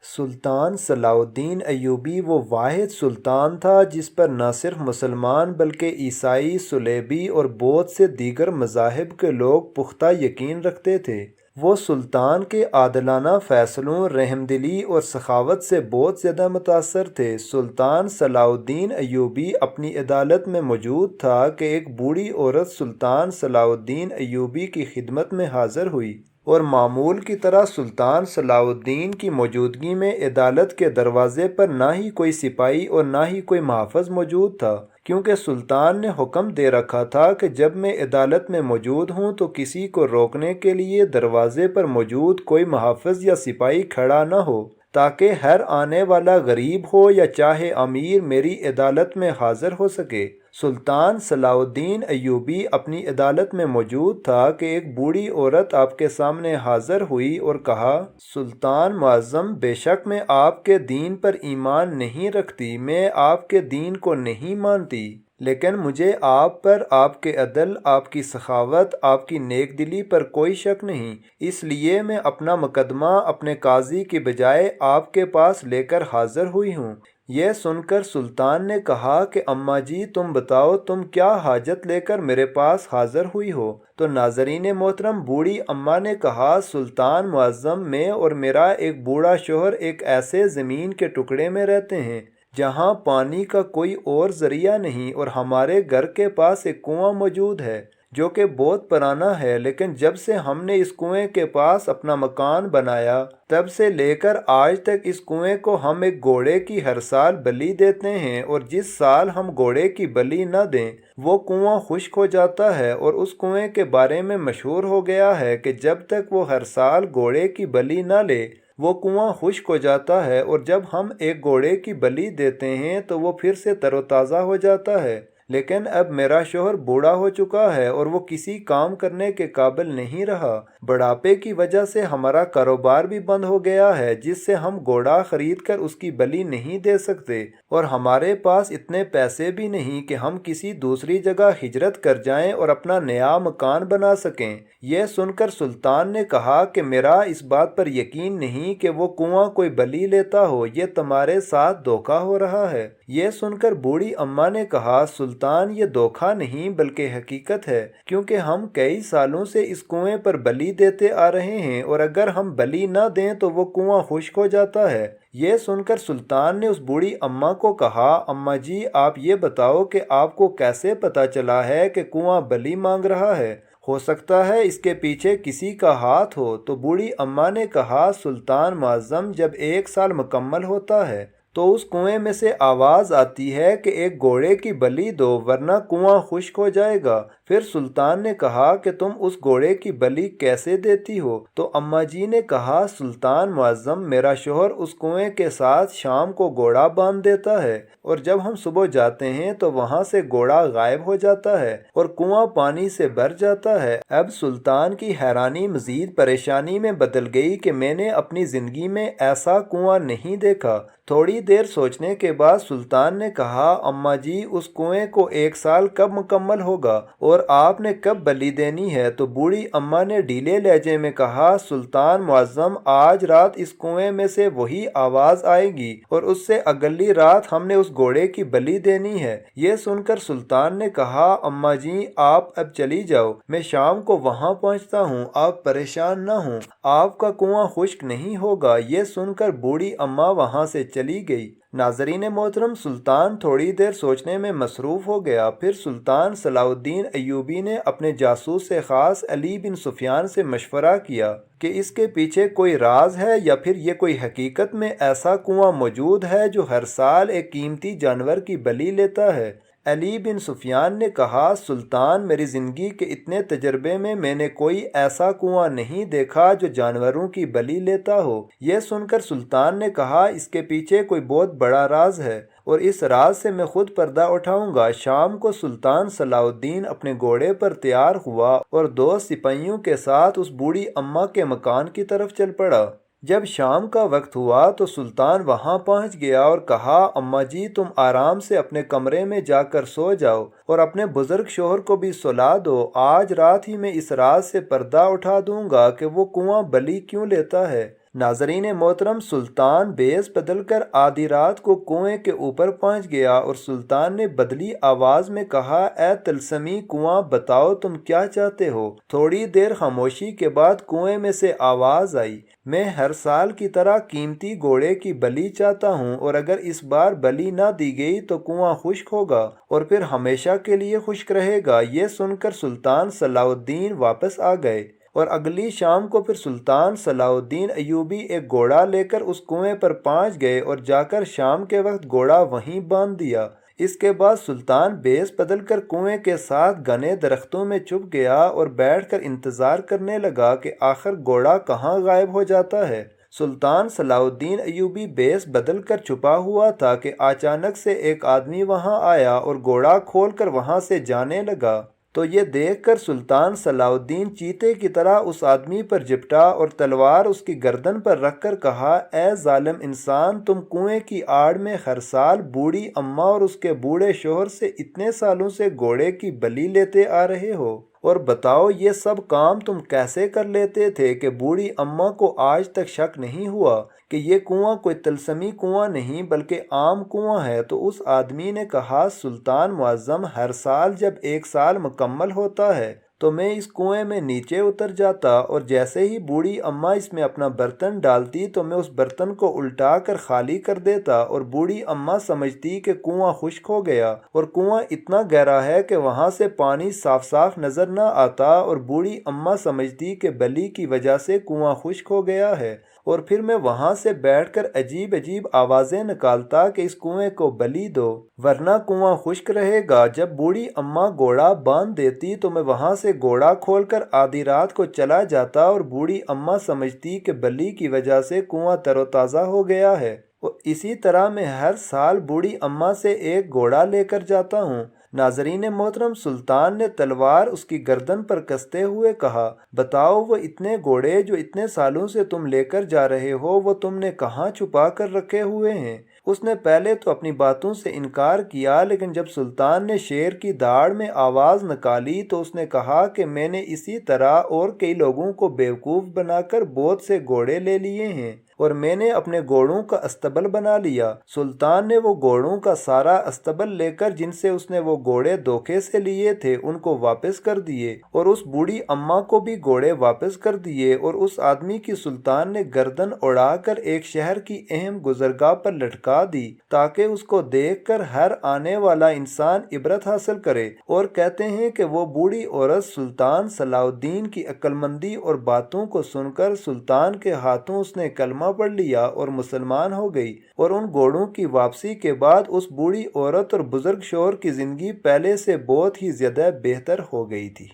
سلطان صلاح الدین ایوبی وہ واحد سلطان تھا جس پر نہ صرف مسلمان بلکہ عیسائی، صلیبی اور بہت سے دیگر مذاہب کے لوگ پختہ یقین رکھتے تھے۔ وہ سلطان کے عادلانہ فیصلوں، رحم دلی اور سخاوت سے بہت زیادہ متاثر تھے۔ سلطان صلاح الدین ایوبی اپنی عدالت میں موجود تھا کہ ایک بوڑھی عورت سلطان صلاح الدین ایوبی کی خدمت میں حاضر ہوئی، اور معمول کی طرح سلطان صلاح الدین کی موجودگی میں عدالت کے دروازے پر نہ ہی کوئی سپاہی اور نہ ہی کوئی محافظ موجود تھا، کیونکہ سلطان نے حکم دے رکھا تھا کہ جب میں عدالت میں موجود ہوں تو کسی کو روکنے کے لیے دروازے پر موجود کوئی محافظ یا سپاہی کھڑا نہ ہو، تاکہ ہر آنے والا غریب ہو یا چاہے امیر میری عدالت میں حاضر ہو سکے۔ سلطان صلاح الدین ایوبی اپنی عدالت میں موجود تھا کہ ایک بوڑھی عورت آپ کے سامنے حاضر ہوئی اور کہا، سلطان معظم، بے شک میں آپ کے دین پر ایمان نہیں رکھتی، میں آپ کے دین کو نہیں مانتی، لیکن مجھے آپ پر، آپ کے عدل، آپ کی سخاوت، آپ کی نیک دلی پر کوئی شک نہیں، اس لیے میں اپنا مقدمہ اپنے قاضی کی بجائے آپ کے پاس لے کر حاضر ہوئی ہوں۔ یہ سن کر سلطان نے کہا کہ اماں جی، تم بتاؤ تم کیا حاجت لے کر میرے پاس حاضر ہوئی ہو؟ تو ناظرین محترم، بوڑھی اماں نے کہا، سلطان معظم، میں اور میرا ایک بوڑھا شوہر ایک ایسے زمین کے ٹکڑے میں رہتے ہیں جہاں پانی کا کوئی اور ذریعہ نہیں، اور ہمارے گھر کے پاس ایک کنواں موجود ہے جو کہ بہت پرانا ہے، لیکن جب سے ہم نے اس کنویں کے پاس اپنا مکان بنایا تب سے لے کر آج تک اس کنویں کو ہم ایک گھوڑے کی ہر سال بلی دیتے ہیں، اور جس سال ہم گھوڑے کی بلی نہ دیں وہ کنواں خشک ہو جاتا ہے، اور اس کنویں کے بارے میں مشہور ہو گیا ہے کہ جب تک وہ ہر سال گھوڑے کی بلی نہ لے وہ کنواں خشک ہو جاتا ہے، اور جب ہم ایک گھوڑے کی بلی دیتے ہیں تو وہ پھر سے تر و تازہ ہو جاتا ہے۔ لیکن اب میرا شوہر بوڑھا ہو چکا ہے اور وہ کسی کام کرنے کے قابل نہیں رہا، بڑھاپے کی وجہ سے ہمارا کاروبار بھی بند ہو گیا ہے جس سے ہم گھوڑا خرید کر اس کی بلی نہیں دے سکتے، اور ہمارے پاس اتنے پیسے بھی نہیں کہ ہم کسی دوسری جگہ ہجرت کر جائیں اور اپنا نیا مکان بنا سکیں۔ یہ سن کر سلطان نے کہا کہ میرا اس بات پر یقین نہیں کہ وہ کنواں کوئی بلی لیتا ہو، یہ تمہارے ساتھ دھوکہ ہو رہا ہے۔ یہ سن کر بوڑھی اماں نے کہا، سلطان، یہ دھوکہ نہیں بلکہ حقیقت ہے، کیونکہ ہم کئی سالوں سے اس کنویں پر بلی دیتے آ رہے ہیں، اور اگر ہم بلی نہ دیں تو وہ کنواں خشک ہو جاتا ہے۔ یہ سن کر سلطان نے اس بوڑھی اماں کو کہا، اماں جی، آپ یہ بتاؤ کہ آپ کو کیسے پتہ چلا ہے کہ کنواں بلی مانگ رہا ہے؟ ہو سکتا ہے اس کے پیچھے کسی کا ہاتھ ہو۔ تو بوڑھی اماں نے کہا، سلطان معظم، جب 1 سال مکمل ہوتا ہے تو اس کنویں میں سے آواز آتی ہے کہ ایک گھوڑے کی بلی دو ورنہ کنواں خشک ہو جائے گا۔ پھر سلطان نے کہا کہ تم اس گھوڑے کی بلی کیسے دیتی ہو؟ تو اماں جی نے کہا، سلطان معظم، میرا شوہر اس کنویں کے ساتھ شام کو گھوڑا باندھ دیتا ہے، اور جب ہم صبح جاتے ہیں تو وہاں سے گھوڑا غائب ہو جاتا ہے اور کنواں پانی سے بھر جاتا ہے۔ اب سلطان کی حیرانی مزید پریشانی میں بدل گئی کہ میں نے اپنی زندگی میں ایسا کنواں نہیں دیکھا۔ تھوڑی دیر سوچنے کے بعد سلطان نے کہا، اماں جی، اس کنویں کو 1 سال کب مکمل ہوگا اور آپ نے کب بلی دینی ہے؟ تو بوڑھی اماں نے ڈھیلے لہجے میں کہا، سلطان معظم، آج رات اس کنویں میں سے وہی آواز آئے گی اور اس سے اگلی رات ہم نے اس گھوڑے کی بلی دینی ہے۔ یہ سن کر سلطان نے کہا، اماں جی، آپ اب چلی جاؤ، میں شام کو وہاں پہنچتا ہوں، آپ پریشان نہ ہوں، آپ کا کنواں خشک نہیں ہوگا۔ یہ سن کر بوڑھی اماں وہاں سے چلی گئی۔ ناظرین محترم، سلطان تھوڑی دیر سوچنے میں مصروف ہو گیا۔ پھر سلطان صلاح الدین ایوبی نے اپنے جاسوس خاص علی بن سفیان سے مشورہ کیا کہ اس کے پیچھے کوئی راز ہے یا پھر یہ کوئی حقیقت میں ایسا کنواں موجود ہے جو ہر سال ایک قیمتی جانور کی بلی لیتا ہے۔ علی بن سفیان نے کہا، سلطان، میری زندگی کے اتنے تجربے میں نے کوئی ایسا کنواں نہیں دیکھا جو جانوروں کی بلی لیتا ہو۔ یہ سن کر سلطان نے کہا، اس کے پیچھے کوئی بہت بڑا راز ہے اور اس راز سے میں خود پردہ اٹھاؤں گا۔ شام کو سلطان صلاح الدین اپنے گھوڑے پر تیار ہوا اور 2 سپاہیوں کے ساتھ اس بوڑھی اماں کے مکان کی طرف چل پڑا۔ جب شام کا وقت ہوا تو سلطان وہاں پہنچ گیا اور کہا، اماں جی، تم آرام سے اپنے کمرے میں جا کر سو جاؤ اور اپنے بزرگ شوہر کو بھی سلا دو، آج رات ہی میں اس راز سے پردہ اٹھا دوں گا کہ وہ کنواں بلی کیوں لیتا ہے۔ ناظرین محترم، سلطان بیس بدل کر آدھی رات کو کنویں کے اوپر پہنچ گیا اور سلطان نے بدلی آواز میں کہا، اے طلسمی کنواں، بتاؤ تم کیا چاہتے ہو؟ تھوڑی دیر خاموشی کے بعد کنویں میں سے آواز آئی، میں ہر سال کی طرح قیمتی گھوڑے کی بلی چاہتا ہوں، اور اگر اس بار بلی نہ دی گئی تو کنواں خشک ہوگا اور پھر ہمیشہ کے لیے خشک رہے گا۔ یہ سن کر سلطان صلاح الدین واپس آ گئے اور اگلی شام کو پھر سلطان صلاح الدین ایوبی ایک گھوڑا لے کر اس کنویں پر پہنچ گئے اور جا کر شام کے وقت گھوڑا وہیں باندھ دیا۔ اس کے بعد سلطان بیس بدل کر کنویں کے ساتھ گھنے درختوں میں چھپ گیا اور بیٹھ کر انتظار کرنے لگا کہ آخر گھوڑا کہاں غائب ہو جاتا ہے۔ سلطان صلاح الدین ایوبی بیس بدل کر چھپا ہوا تھا کہ اچانک سے ایک آدمی وہاں آیا اور گھوڑا کھول کر وہاں سے جانے لگا۔ تو یہ دیکھ کر سلطان صلاح الدین چیتے کی طرح اس آدمی پر جپٹا اور تلوار اس کی گردن پر رکھ کر کہا، اے ظالم انسان، تم کنویں کی آڑ میں ہر سال بوڑھی اماں اور اس کے بوڑھے شوہر سے اتنے سالوں سے گھوڑے کی بلی لیتے آ رہے ہو، اور بتاؤ یہ سب کام تم کیسے کر لیتے تھے کہ بوڑھی اماں کو آج تک شک نہیں ہوا کہ یہ کنواں کوئی طلسمی کنواں نہیں بلکہ عام کنواں ہے؟ تو اس آدمی نے کہا، سلطان معظم، ہر سال جب ایک سال مکمل ہوتا ہے تو میں اس کنویں میں نیچے اتر جاتا اور جیسے ہی بوڑھی اماں اس میں اپنا برتن ڈالتی تو میں اس برتن کو الٹا کر خالی کر دیتا اور بوڑھی اماں سمجھتی کہ کنواں خشک ہو گیا، اور کنواں اتنا گہرا ہے کہ وہاں سے پانی صاف صاف نظر نہ آتا، اور بوڑھی اماں سمجھتی کہ بلی کی وجہ سے کنواں خشک ہو گیا ہے، اور پھر میں وہاں سے بیٹھ کر عجیب عجیب آوازیں نکالتا کہ اس کنویں کو بلی دو ورنہ کنواں خشک رہے گا۔ جب بوڑھی اماں گھوڑا باندھ دیتی تو میں وہاں سے گھوڑا کھول کر آدھی رات کو چلا جاتا اور بوڑھی اماں سمجھتی کہ بلی کی وجہ سے کنواں تر و تازہ ہو گیا ہے، اور اسی طرح میں ہر سال بوڑھی اماں سے ایک گھوڑا لے کر جاتا ہوں۔ ناظرین محترم، سلطان نے تلوار اس کی گردن پر کستے ہوئے کہا، بتاؤ وہ اتنے گھوڑے جو اتنے سالوں سے تم لے کر جا رہے ہو وہ تم نے کہاں چھپا کر رکھے ہوئے ہیں؟ اس نے پہلے تو اپنی باتوں سے انکار کیا، لیکن جب سلطان نے شیر کی داڑھ میں آواز نکالی تو اس نے کہا کہ میں نے اسی طرح اور کئی لوگوں کو بیوقوف بنا کر بہت سے گھوڑے لے لیے ہیں اور میں نے اپنے گھوڑوں کا استبل بنا لیا۔ سلطان نے وہ گھوڑوں کا سارا استبل لے کر جن سے اس نے وہ گھوڑے دھوکے سے لیے تھے ان کو واپس کر دیے، اور اس بوڑھی اماں کو بھی گھوڑے واپس کر دیے، اور اس آدمی کی سلطان نے گردن اڑا کر ایک شہر کی اہم گزرگاہ پر لٹکا دی تاکہ اس کو دیکھ کر ہر آنے والا انسان عبرت حاصل کرے، اور کہتے ہیں کہ وہ بوڑھی عورت سلطان صلاح الدین کی عقل مندی اور باتوں کو سن کر سلطان کے ہاتھوں اس نے کلمہ پڑھ لیا اور مسلمان ہو گئی، اور ان گھوڑوں کی واپسی کے بعد اس بوڑھی عورت اور بزرگ شوہر کی زندگی پہلے سے بہت ہی زیادہ بہتر ہو گئی تھی۔